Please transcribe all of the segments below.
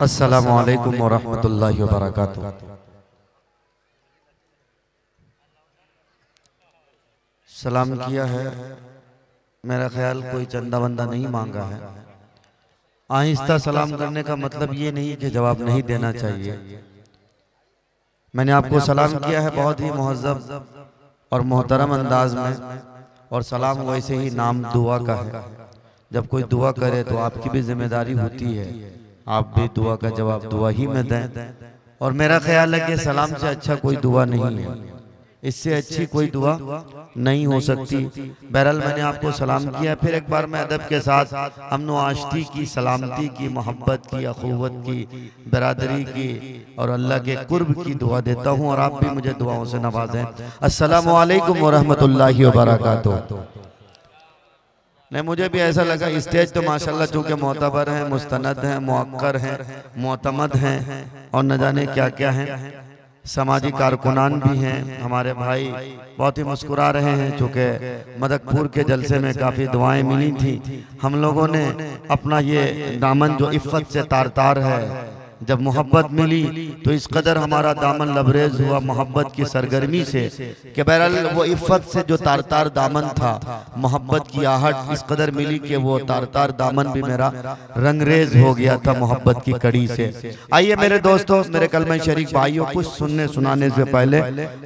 अस्सलामु अलैकुम वरहमतुल्लाहि वबरकातुहू। सलाम किया है, मेरा ख्याल कोई चंदा वंदा नहीं मांगा है। आहिस्ता सलाम करने का मतलब ये नहीं कि जवाब नहीं देना चाहिए। मैंने आपको सलाम किया है बहुत ही मुहज़्ज़ब और मोहतरम अंदाज में, और सलाम वैसे ही नाम दुआ का है। जब कोई दुआ करे तो आपकी भी जिम्मेदारी होती है, आप भी दुआ का जवाब दुआ ही में दें। और मेरा ख्याल है कि सलाम से अच्छा कोई दुआ नहीं है, इससे अच्छी कोई दुआ नहीं हो सकती। बहरहाल मैंने आपको सलाम किया, फिर एक बार मैं अदब के साथ अमन आश्ती की, सलामती की, मोहब्बत की, अखुवत की, बरादरी की और अल्लाह के कुर्ब की दुआ देता हूँ, और आप भी मुझे दुआओं से नवाजें। अस्सलामु अलैकुम वरहमतुल्लाहि वबरकातुहू। नहीं, मुझे भी ऐसा लगा स्टेज तो माशाल्लाह चूँकि मोतबर हैं, मुस्तनद हैं, मुअक्कर हैं, मोतमद हैं और न जाने क्या क्या हैं, समाजी कारकुनान भी हैं। हमारे भाई बहुत ही मुस्कुरा रहे हैं, चूँकि मदकपुर के जलसे में काफ़ी दुआएं मिली थी। हम लोगों ने अपना ये दामन जो इफ़्फ़त से तार तार है, जब मोहब्बत मिली तो इस कदर हमारा दामन लबरेज हुआ मोहब्बत की सरगर्मी से कि बहरहाल वो इफ़्फ़त से जो तार तार दामन था, मोहब्बत की आहट इस कदर मिली कि वो तार तार दामन भी मेरा रंगरेज हो गया था मोहब्बत की कड़ी से। आइए मेरे दोस्तों, मेरे कलमे शरीक भाइयों, कुछ सुनने सुनाने से पहले,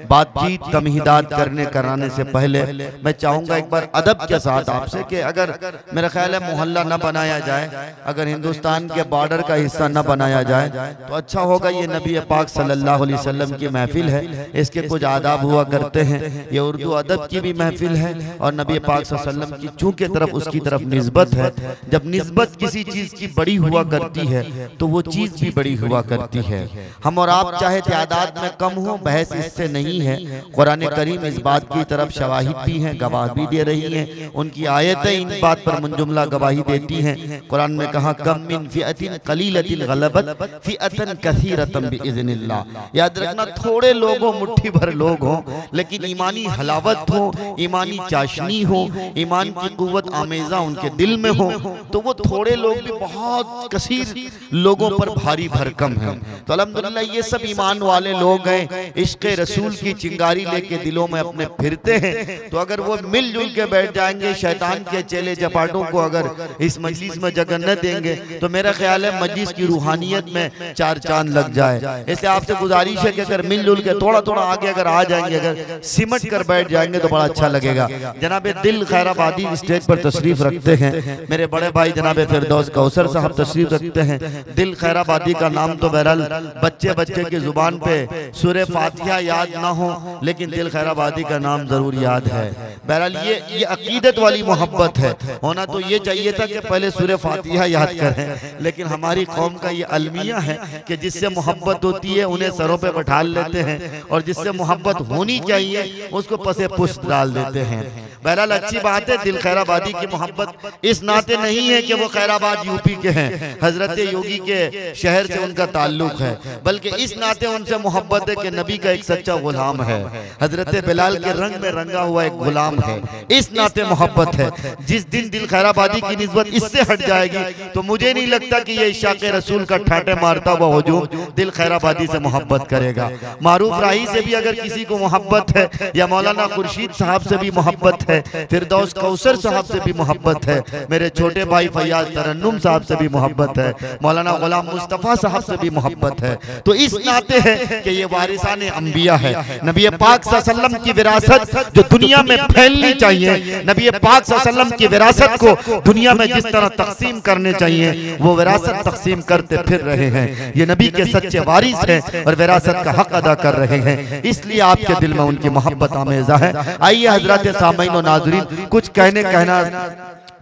बातचीत तमहीदात करने कराने से पहले मैं चाहूँगा एक बार अदब के साथ आपसे कि अगर मेरा ख्याल है मोहल्ला न बनाया जाए, अगर हिंदुस्तान के बॉर्डर का हिस्सा न बनाया जाए तो अच्छा होगा। ये नबी पाक सल्लल्लाहु अलैहि वसल्लम की महफिल है, इसके कुछ आदाब हुआ करते हैं। ये उर्दू अदब की भी महफिल है और नबी पाक सल्लल्लाहु अलैहि वसल्लम की चूँकि तरफ उसकी तरफ निस्बत है। जब निस्बत किसी चीज़ की बड़ी हुआ करती है तो वो चीज़ भी बड़ी हुआ करती है। हम और आप चाहे तादाद में कम हो, बहस इससे नहीं है। कुरान करीम इस बात की तरफ शवाहिद भी हैं, गवाह भी दे रही हैं, उनकी आयतें इन बात पर मुंजुमला गवाही देती हैं। कुरान में कहा, कम मिन फिअतिन कलीलतिन गलबत फिअतन कसीरतन बिइज़्निल्लाह। याद रखना, थोड़े लोग हो, मुट्ठी भर लोग हो, लेकिन ईमानी हलावत हो, ईमानी चाशनी हो, ईमान की कुव्वत आमेज़ा उनके दिल में हो, तो वो थोड़े लोग भी बहुत कसीर लोगों पर भारी भरकम है। तो अल्हम्दुलिल्लाह ये सब ईमान वाले लोग हैं, इश्क़ रसूल की चिंगारी लेके दिलों में अपने फिरते हैं। तो अगर वो मिलजुल के बैठ जाएंगे, शैतान के चेले चपाटों को अगर इस मजलिस में जगह न देंगे, तो मेरा ख्याल है मजलिस की रूहानियत में चार चांद लग जाए। इसलिए आपसे गुजारिश है कि अगर मिलजुल के थोड़ा थोड़ा आगे अगर आ जाएंगे, अगर सिमट कर बैठ जाएंगे तो बड़ा अच्छा लगेगा। जनाब दिल खैराबादी स्टेज पर तशरीफ रखते हैं, मेरे बड़े भाई जनाब फिरदौस कौसर साहब तशरीफ रखते हैं। दिल खैराबादी का नाम तो बहरहाल बच्चे बच्चे की जुबान पे सूरे फातिहा याद ना हो, लेकिन दिल खैराबादी का नाम जरूर याद है। बहरहाल ये अकीदत वाली मोहब्बत है। होना तो ये चाहिए था कि पहले सूरे फातिहा याद करें, लेकिन हमारी कौम का ये अलमिया है कि जिससे मोहब्बत होती है उन्हें सरों पे बैठा लेते हैं, और जिससे मोहब्बत होनी चाहिए उसको पसे पुष्ट डाल देते हैं। बहरहाल अच्छी बात है, दिल खैराबादी की मोहब्बत इस नाते नहीं है कि वो खैराबाद यूपी के हैं, हजरत योगी के शहर से उनका ताल्लुक है, बल्कि इस नाते उनसे मोहब्बत है कि नबी का एक सच्चा गुलाम है, हजरत बिलाल के रंग में रंगा हुआ एक गुलाम है, इस नाते मोहब्बत है। जिस दिन दिल खैराबादी की निस्बत इससे हट जाएगी तो मुझे नहीं लगता कि ये इशाक़े रसूल का ठाटे मारता हुआ हुजूम दिल खैराबादी से मोहब्बत करेगा। मारूफ राही से भी अगर किसी को मोहब्बत है, या मौलाना खुर्शीद साहब से भी मोहब्बत है, फिरदौस कौसर साहब से भी मोहब्बत है, मेरे छोटे भाई फैयाज तरन्नुम साहब से भी मोहब्बत है, मौलाना गुलाम मुस्तफ़ा साहब से भी मोहब्बत है, तो इस नाते है कि ये वारिसाने अंबिया है। नबी पाक सल्लल्लाहु अलैहि वसल्लम की विरासत जो दुनिया में फैलनी चाहिए, नबी पाक सल्लल्लाहु अलैहि वसल्लम की विरासत को दुनिया में जिस तरह तकसीम करने चाहिए वो विरासत तकसीम करते फिर रहे हैं। ये नबी के सच्चे वारिस हैं और विरासत का हक अदा कर रहे हैं, इसलिए आपके दिल में उनकी मोहब्बत आमेज़ा है। आइए हजरत सामईन और नाज़रीन, कुछ कहना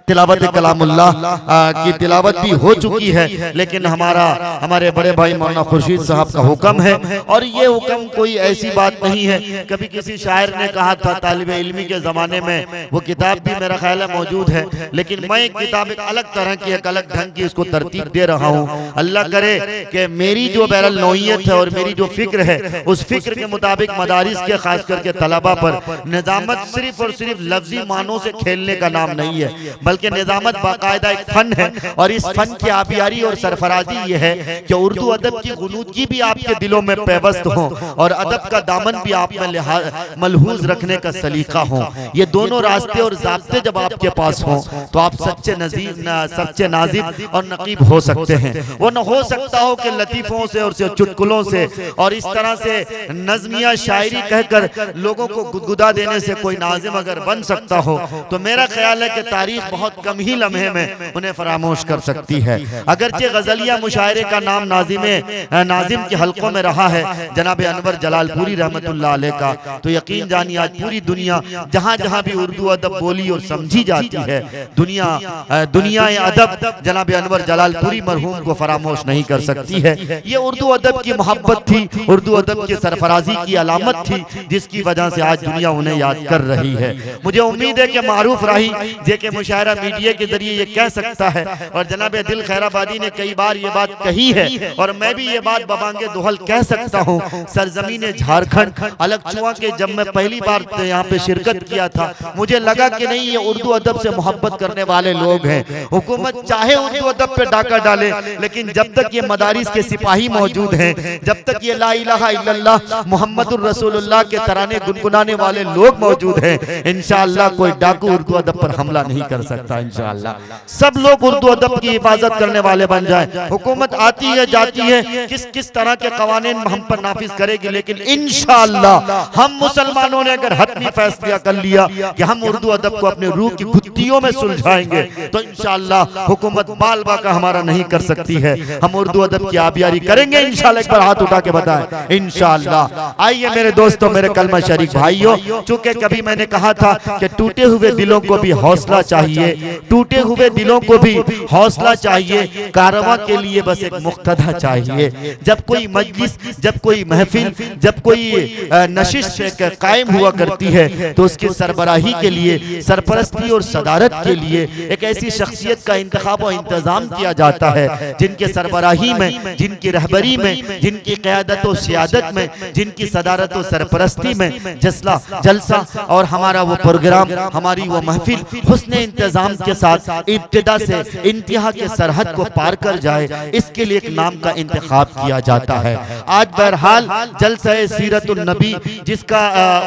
तिलावत कलामुल्लाह की तिलावत भी हो चुकी है, लेकिन हमारे बड़े भाई मौलाना खुर्शीद साहब का हुक्म है, और ये हुक्म कोई ऐसी बात नहीं है। कभी किसी शायर ने कहा था, तालिबे इल्मी के ज़माने में वो किताब भी मेरा ख्याल है मौजूद है, लेकिन मैं एक किताब एक अलग तरह की, एक अलग ढंग की इसको तरतीब दे रहा हूँ। अल्लाह करे कि मेरी जो बहरहाल नौइयत है और मेरी जो फिक्र है, उस फिक्र के मुताबिक मदारिस के खास करके तलबा पर निजामत सिर्फ और सिर्फ लफ्जी मानों से खेलने का नाम नहीं है, बल्कि बल्कि निजामत बाकायदा एक फन है, और इस फन की आबियारी और सरफराजी ये है कि उर्दू अदब की गुनूदगी भी आपके दिलों में पेवस्त हो और अदब का दामन भी आप में मलहूज रखने का सलीका हो। ये दोनों रास्ते और ज़ाब्ते जब आपके पास हो तो आप सच्चे नाजिब और नकीब हो सकते हैं। वो न हो सकता हो कि लतीफ़ों से और चुटकुलों से और इस तरह से नज़मिया शायरी कहकर लोगों को गुदगुदा देने से कोई नाजिम अगर बन सकता हो तो मेरा ख्याल है कि तारीख बहुत कम ही लम्हे में उन्हें फरामोश कर सकती है। अगरचे गजलिया मुशायरे का नाम नाजिम के हलकों में रहा है जनाब अनवर जलालपुरी रहमतुल्लाह अलैह का, तो यकीन जानिए आज पूरी दुनिया जहां जहां भी उर्दू अदब बोली और समझी जाती है, दुनिया अदब जनाब अनवर जलालपुरी मरहूम को फरामोश नहीं कर सकती है। ये उर्दू अदब की मोहब्बत थी, उर्दू अदब की सरफराजी की अलामत थी, जिसकी वजह से आज दुनिया उन्हें याद कर रही है। मुझे उम्मीद है कि मारूफ राही जे के मुशायरा मीडिया के जरिए ये कह सकता है, और जनाब दिल खैराबादी ने कई बार ये बात कही है, और मैं भी ये बात बबांगे दुहल कह सकता हूँ। सरजमीन झारखंड अलगचुआ के जब मैं पहली बार यहाँ पे शिरकत किया था, मुझे लगा कि नहीं ये उर्दू अदब से मोहब्बत करने वाले लोग हैं। हुकूमत चाहे उर्दू अदब पे डाका डाले, लेकिन जब तक ये मदारिस के सिपाही मौजूद हैं, जब तक ये ला इलाहा इल्लल्लाह मुहम्मदुर रसूलुल्लाह के तराने गुनगुनाने वाले लोग मौजूद हैं, इंशाअल्लाह कोई डाकू उर्दू अदब पर हमला नहीं कर सकता। इंशाअल्लाह सब लोग उर्दू अदब की हिफाजत करने वाले बन जाए। हुकूमत आती है जाती है, किस किस तरह के कवानीन हम पर नाफिज करेगी, लेकिन इंशाअल्लाह हम मुसलमानों ने अगर हतमी फैसला कर लिया कि हम उर्दू अदब को अपने रूह की गुत्थियों में सुलझाएंगे, तो इंशाअल्लाह हुकूमत बाल बाका हमारा नहीं कर सकती है। हम उर्दू अदब की आबियारी करेंगे इंशाअल्लाह। एक बार हाथ उठा के बताएं इंशाअल्लाह। आइए मेरे दोस्तों, मेरे कलमा शरीक भाइयों, चूंकि कभी मैंने कहा था कि टूटे हुए दिलों को भी हौसला चाहिए, टूटे हुए दिलों को भी हौसला चाहिए, कारवां के लिए बस एक मुक्तदा चाहिए। जब कोई मजलिस, जब कोई महफिल, जब कोई नशिश कायम हुआ करती है तो उसकी सरबराही के लिए, सरपरस्ती और सदारत के लिए एक ऐसी शख्सियत का इंतखाब और इंतजाम किया जाता है जिनके सरबराही में, जिनकी रहबरी में, जिनकी क़यादत और सियादत में, जिनकी सदारत और सरपरस्ती में जलसा और हमारा वो प्रोग्राम, हमारी वो महफिल हुस्न इंतजाम के साथ इब्तिदा से इंतहा के सरहद को पार कर जाए, इसके लिए एक नाम का इंतखाब किया जाता है। आज बहरहाल जलसा सीरतुन नबी, जिसका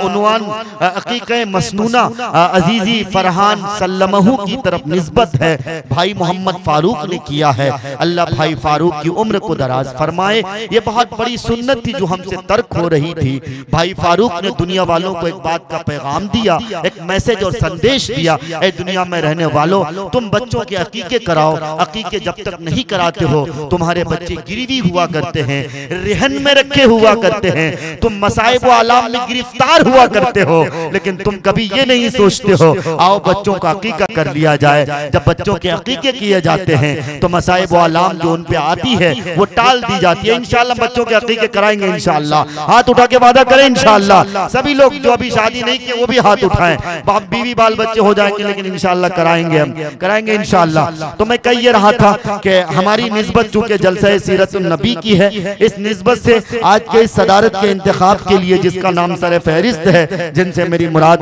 उन्वान अकीक़े मसनूना अजीजी फरहान सल्लमहु की तरफ निस्बत है, भाई मोहम्मद फारूक ने किया है। अल्लाह भाई फारूक की उम्र को दराज फरमाए। ये बहुत बड़ी सुन्नत थी जो हमसे तर्क हो रही थी। भाई फारूक ने दुनिया वालों को एक बात का पैगाम दिया, एक मैसेज और संदेश दिया, ए दुनिया में रहने वालों, तुम बच्चों के अकीके कराओ। अकीके जब तक नहीं कराते हो तुम्हारे बच्चे गिरवी हुआ करते हैं, रेहन में रखे हुआ करते हैं, तुम मसाइब व आलाम में गिरफ्तार हुआ करते हो, लेकिन तुम कभी ये नहीं सोचते हो आओ बच्चों का अकीका कर लिया जाए। जब बच्चों के अकीके किए जाते हैं तो मसाइब व आलाम जो उन पे आती है वो टाल दी जाती है। इंशाअल्लाह बच्चों के अकीके कराएंगे इंशाअल्लाह। हाथ उठा के वादा करें इंशाअल्लाह। सभी लोग जो अभी शादी नहीं किए वो भी हाथ उठाएं। बीवी बाल बच्चे हो जाएंगे लेकिन इंशाअल्लाह कराएंगे, हम कराएंगे इंशाअल्लाह। तो मैं कह ये रहा था कि हमारी निस्बत चूंकि जलसा सीरतुन नबी की है, इस निस्बत से आज के इस सदारत के इंतखाब के लिए जिसका नाम सर फहरिस्त है, जिनसे मेरी मुराद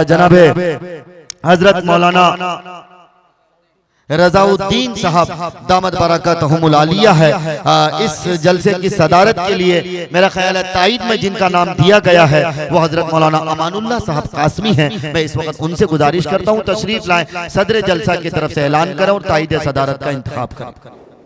जनाब हजरत मौलाना रजाउद्दीन साहब दामद बरकतहुमुल आलिया है, इस जलसे की सदारत के लिए मेरा ख्याल है ताईद में जिनका नाम दिया गया है वो हजरत मौलाना अमानुल्लाह साहब कासमी हैं। मैं इस वक्त उनसे गुजारिश करता हूँ तशरीफ लाएं, सदर जलसा की तरफ से ऐलान करें और ताईद सदारत का इंतखाब करें।